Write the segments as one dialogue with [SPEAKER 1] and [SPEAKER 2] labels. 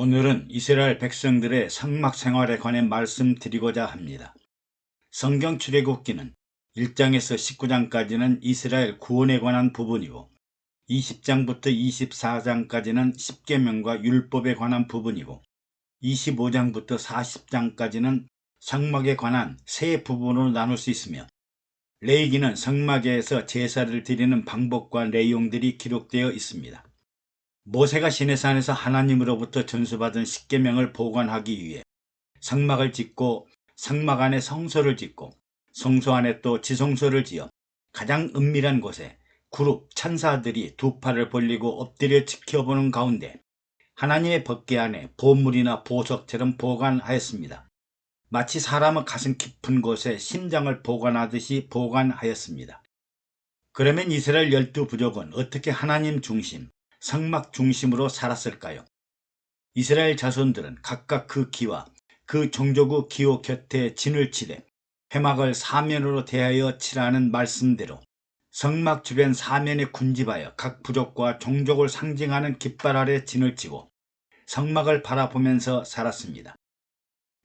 [SPEAKER 1] 오늘은 이스라엘 백성들의 성막 생활에 관해 말씀드리고자 합니다. 성경 출애굽기는 1장에서 19장까지는 이스라엘 구원에 관한 부분이고 20장부터 24장까지는 십계명과 율법에 관한 부분이고 25장부터 40장까지는 성막에 관한 세 부분으로 나눌 수 있으며 레위기는 성막에서 제사를 드리는 방법과 내용들이 기록되어 있습니다. 모세가 시내산에서 하나님으로부터 전수받은 십계명을 보관하기 위해 성막을 짓고 성막 안에 성소를 짓고 성소 안에 또 지성소를 지어 가장 은밀한 곳에 그룹 천사들이 두 팔을 벌리고 엎드려 지켜보는 가운데 하나님의 법궤 안에 보물이나 보석처럼 보관하였습니다. 마치 사람의 가슴 깊은 곳에 심장을 보관하듯이 보관하였습니다. 그러면 이스라엘 12부족은 어떻게 하나님 중심, 성막 중심으로 살았을까요? 이스라엘 자손들은 각각 그 기와 그 종족의 기호 곁에 진을 치되 회막을 사면으로 대하여 치라는 말씀대로 성막 주변 사면에 군집하여 각 부족과 종족을 상징하는 깃발 아래 진을 치고 성막을 바라보면서 살았습니다.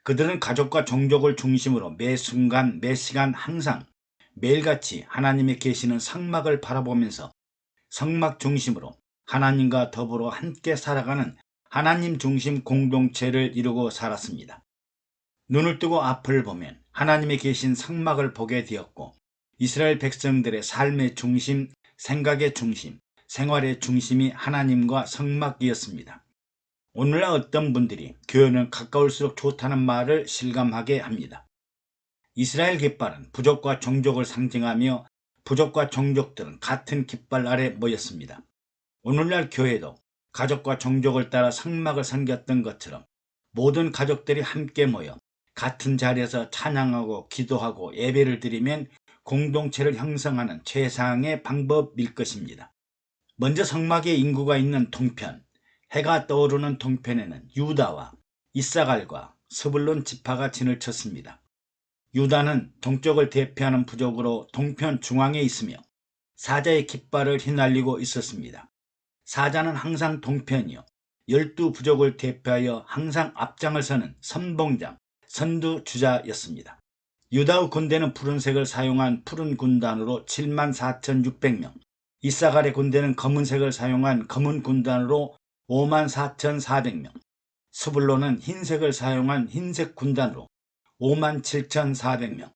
[SPEAKER 1] 그들은 가족과 종족을 중심으로 매 순간 매 시간 항상 매일같이 하나님이 계시는 성막을 바라보면서 성막 중심으로 하나님과 더불어 함께 살아가는 하나님 중심 공동체를 이루고 살았습니다. 눈을 뜨고 앞을 보면 하나님이 계신 성막을 보게 되었고 이스라엘 백성들의 삶의 중심, 생각의 중심, 생활의 중심이 하나님과 성막이었습니다. 오늘날 어떤 분들이 교회는 가까울수록 좋다는 말을 실감하게 합니다. 이스라엘 깃발은 부족과 종족을 상징하며 부족과 종족들은 같은 깃발 아래 모였습니다. 오늘날 교회도 가족과 종족을 따라 성막을 섬겼던 것처럼 모든 가족들이 함께 모여 같은 자리에서 찬양하고 기도하고 예배를 드리면 공동체를 형성하는 최상의 방법일 것입니다. 먼저 성막의 인구가 있는 동편, 해가 떠오르는 동편에는 유다와 이사갈과 스불론 지파가 진을 쳤습니다. 유다는 동쪽을 대표하는 부족으로 동편 중앙에 있으며 사자의 깃발을 휘날리고 있었습니다. 사자는 항상 동편이요 12부족을 대표하여 항상 앞장을 서는 선봉장, 선두주자였습니다. 유다의 군대는 푸른색을 사용한 푸른 군단으로 74,600명, 이사갈의 군대는 검은색을 사용한 검은 군단으로 54,400명, 스불론은 흰색을 사용한 흰색 군단으로 57,400명,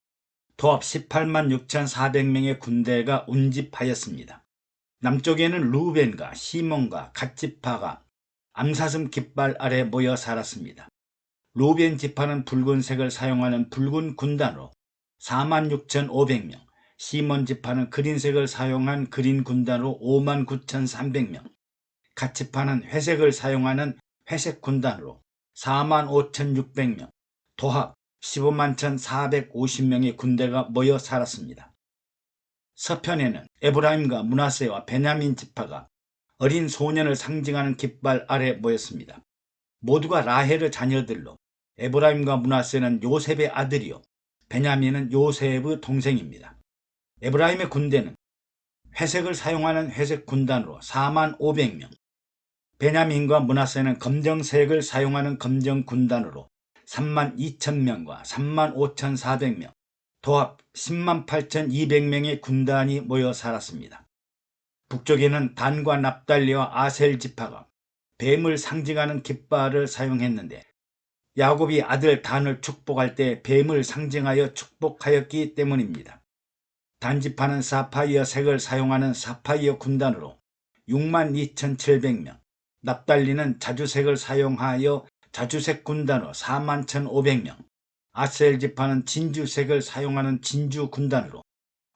[SPEAKER 1] 도합 186,400명의 군대가 운집하였습니다. 남쪽에는 루벤과 시몬과 갓지파가 암사슴 깃발 아래 모여 살았습니다. 루벤 지파는 붉은색을 사용하는 붉은 군단으로 46,500명, 시몬 지파는 그린색을 사용한 그린 군단으로 59,300명, 갓지파는 회색을 사용하는 회색 군단으로 45,600명, 도합 151,450명의 군대가 모여 살았습니다. 서편에는 에브라임과 므낫세와 베냐민 지파가 어린 소년을 상징하는 깃발 아래 모였습니다. 모두가 라헬의 자녀들로 에브라임과 므낫세는 요셉의 아들이요 베냐민은 요셉의 동생입니다. 에브라임의 군대는 회색을 사용하는 회색 군단으로 45,500명, 베냐민과 므낫세는 검정색을 사용하는 검정 군단으로 32,000명과 35,400명, 도합 108,200명의 군단이 모여 살았습니다. 북쪽에는 단과 납달리와 아셀 지파가 뱀을 상징하는 깃발을 사용했는데 야곱이 아들 단을 축복할 때 뱀을 상징하여 축복하였기 때문입니다. 단 지파는 사파이어 색을 사용하는 사파이어 군단으로 62,700명, 납달리는 자주색을 사용하여 자주색 군단으로 41,500명, 아셀 지파는 진주색을 사용하는 진주 군단으로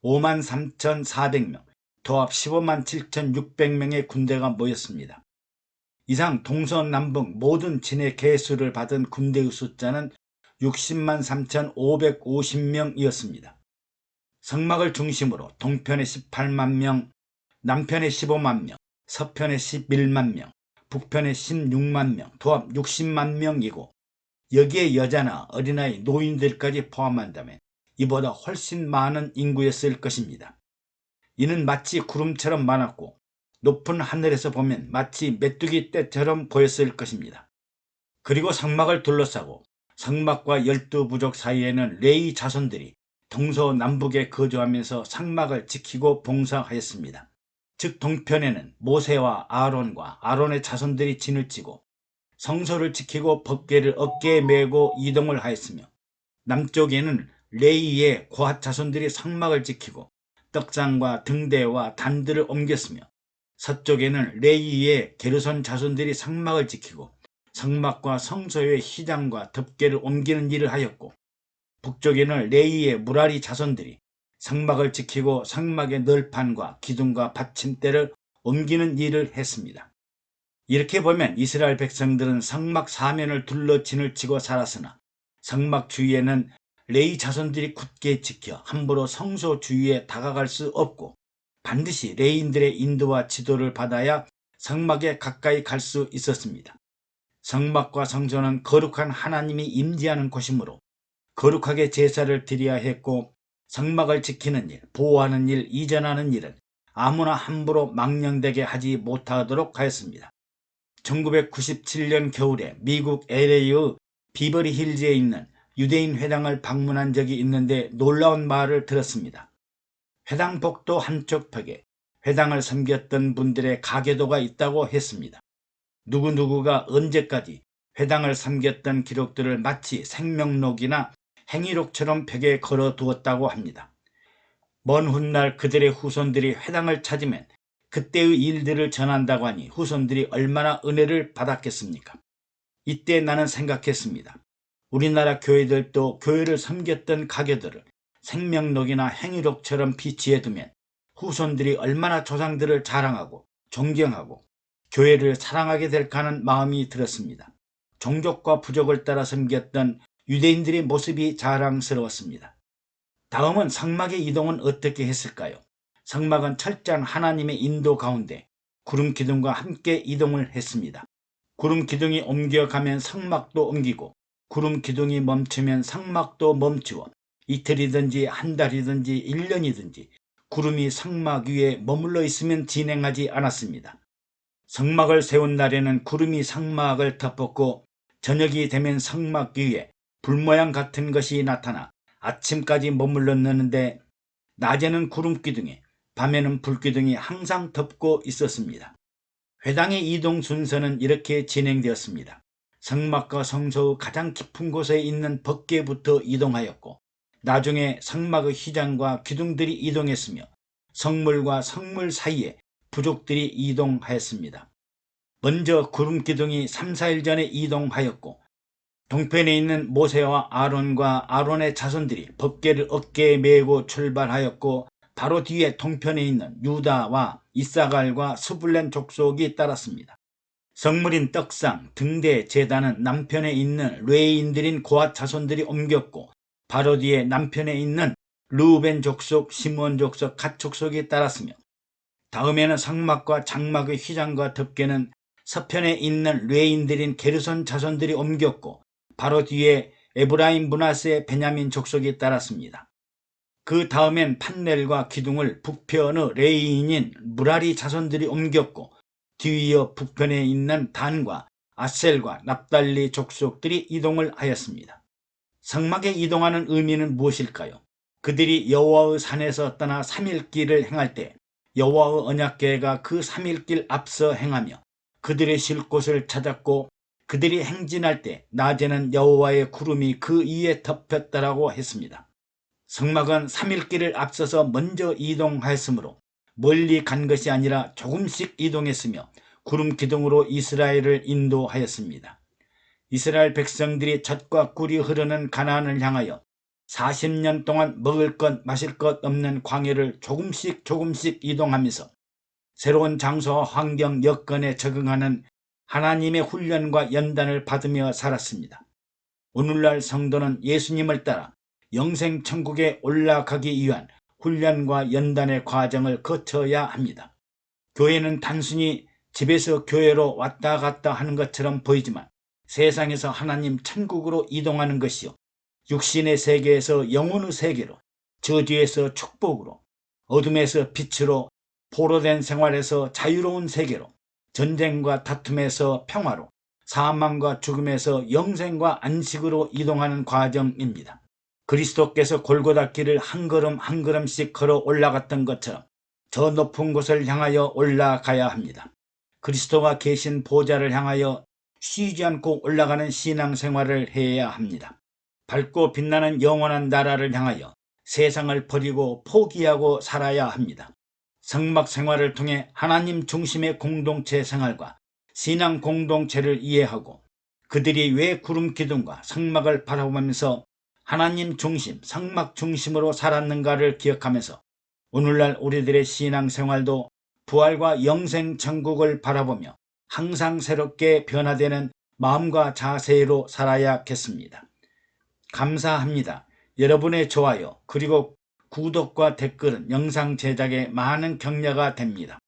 [SPEAKER 1] 53,400명, 도합 157,600명의 군대가 모였습니다. 이상 동서남북 모든 진의 계수를 받은 군대의 숫자는 603,550명이었습니다. 성막을 중심으로 동편에 18만 명, 남편에 15만 명, 서편에 11만 명, 북편에 16만 명, 도합 60만 명이고 여기에 여자나 어린아이, 노인들까지 포함한다면 이보다 훨씬 많은 인구였을 것입니다. 이는 마치 구름처럼 많았고 높은 하늘에서 보면 마치 메뚜기 떼처럼 보였을 것입니다. 그리고 성막을 둘러싸고 성막과 12부족 사이에는 레위 자손들이 동서남북에 거주하면서 성막을 지키고 봉사하였습니다. 즉 동편에는 모세와 아론과 아론의 자손들이 진을 치고 성소를 지키고 법궤를 어깨에 메고 이동을 하였으며, 남쪽에는 레위의 고핫 자손들이 성막을 지키고 떡상과 등대와 단들을 옮겼으며, 서쪽에는 레위의 게르손 자손들이 성막을 지키고 성막과 성소의 휘장과 덮개를 옮기는 일을 하였고, 북쪽에는 레위의 무라리 자손들이 성막을 지키고 성막의 널판과 기둥과 받침대를 옮기는 일을 했습니다. 이렇게 보면 이스라엘 백성들은 성막 사면을 둘러 진을 치고 살았으나 성막 주위에는 레위 자손들이 굳게 지켜 함부로 성소 주위에 다가갈 수 없고, 반드시 레위인들의 인도와 지도를 받아야 성막에 가까이 갈 수 있었습니다. 성막과 성소는 거룩한 하나님이 임재하는 곳이므로 거룩하게 제사를 드려야 했고, 성막을 지키는 일, 보호하는 일, 이전하는 일은 아무나 함부로 망령되게 하지 못하도록 하였습니다. 1997년 겨울에 미국 LA의 비버리 힐즈에 있는 유대인 회당을 방문한 적이 있는데 놀라운 말을 들었습니다. 회당 복도 한쪽 벽에 회당을 섬겼던 분들의 가계도가 있다고 했습니다. 누구누구가 언제까지 회당을 섬겼던 기록들을 마치 생명록이나 행위록처럼 벽에 걸어두었다고 합니다. 먼 훗날 그들의 후손들이 회당을 찾으면 그때의 일들을 전한다고 하니 후손들이 얼마나 은혜를 받았겠습니까? 이때 나는 생각했습니다. 우리나라 교회들도 교회를 섬겼던 가게들을 생명록이나 행위록처럼 비치해두면 후손들이 얼마나 조상들을 자랑하고 존경하고 교회를 사랑하게 될까 하는 마음이 들었습니다. 종족과 부족을 따라 섬겼던 유대인들의 모습이 자랑스러웠습니다. 다음은 성막의 이동은 어떻게 했을까요? 성막은 철저한 하나님의 인도 가운데 구름 기둥과 함께 이동을 했습니다. 구름 기둥이 옮겨가면 성막도 옮기고, 구름 기둥이 멈추면 성막도 멈추어 이틀이든지 한 달이든지 1년이든지 구름이 성막 위에 머물러 있으면 진행하지 않았습니다. 성막을 세운 날에는 구름이 성막을 덮었고, 저녁이 되면 성막 위에 불모양 같은 것이 나타나 아침까지 머물렀는데, 낮에는 구름 기둥에 밤에는 불기둥이 항상 덮고 있었습니다. 회당의 이동 순서는 이렇게 진행되었습니다. 성막과 성소의 가장 깊은 곳에 있는 법궤부터 이동하였고, 나중에 성막의 휘장과 기둥들이 이동했으며 성물과 성물 사이에 부족들이 이동하였습니다. 먼저 구름 기둥이 3-4일 전에 이동하였고, 동편에 있는 모세와 아론과 아론의 자손들이 법궤를 어깨에 메고 출발하였고, 바로 뒤에 동편에 있는 유다와 이사갈과 스불론 족속이 따랐습니다. 성물인 떡상, 등대, 제단은 남편에 있는 레위인들인 고핫 자손들이 옮겼고, 바로 뒤에 남편에 있는 르우벤 족속, 시므온 족속, 갓 족속이 따랐으며, 다음에는 성막과 장막의 휘장과 덮개는 서편에 있는 레위인들인 게르손 자손들이 옮겼고, 바로 뒤에 에브라임, 므낫세, 베냐민 족속이 따랐습니다. 그 다음엔 판넬과 기둥을 북편의 레위인인 무라리 자손들이 옮겼고, 뒤이어 북편에 있는 단과 아셀과 납달리 족속들이 이동을 하였습니다. 성막에 이동하는 의미는 무엇일까요? 그들이 여호와의 산에서 떠나 3일길을 행할 때 여호와의 언약궤가 그 3일길 앞서 행하며 그들의 쉴 곳을 찾았고, 그들이 행진할 때 낮에는 여호와의 구름이 그 위에 덮였다라고 했습니다. 성막은 3일길을 앞서서 먼저 이동하였으므로 멀리 간 것이 아니라 조금씩 이동했으며 구름 기둥으로 이스라엘을 인도하였습니다. 이스라엘 백성들이 젖과 꿀이 흐르는 가나안을 향하여 40년 동안 먹을 것 마실 것 없는 광야를 조금씩 이동하면서 새로운 장소와 환경 여건에 적응하는 하나님의 훈련과 연단을 받으며 살았습니다. 오늘날 성도는 예수님을 따라 영생 천국에 올라가기 위한 훈련과 연단의 과정을 거쳐야 합니다. 교회는 단순히 집에서 교회로 왔다 갔다 하는 것처럼 보이지만 세상에서 하나님 천국으로 이동하는 것이요, 육신의 세계에서 영혼의 세계로, 저주에서 축복으로, 어둠에서 빛으로, 포로된 생활에서 자유로운 세계로, 전쟁과 다툼에서 평화로, 사망과 죽음에서 영생과 안식으로 이동하는 과정입니다. 그리스도께서 골고다 길을 한 걸음 한 걸음씩 걸어 올라갔던 것처럼 저 높은 곳을 향하여 올라가야 합니다. 그리스도가 계신 보좌를 향하여 쉬지 않고 올라가는 신앙생활을 해야 합니다. 밝고 빛나는 영원한 나라를 향하여 세상을 버리고 포기하고 살아야 합니다. 성막 생활을 통해 하나님 중심의 공동체 생활과 신앙 공동체를 이해하고 그들이 왜 구름 기둥과 성막을 바라보면서 하나님 중심, 성막 중심으로 살았는가를 기억하면서 오늘날 우리들의 신앙생활도 부활과 영생 천국을 바라보며 항상 새롭게 변화되는 마음과 자세로 살아야겠습니다. 감사합니다. 여러분의 좋아요 그리고 구독과 댓글은 영상 제작에 많은 격려가 됩니다.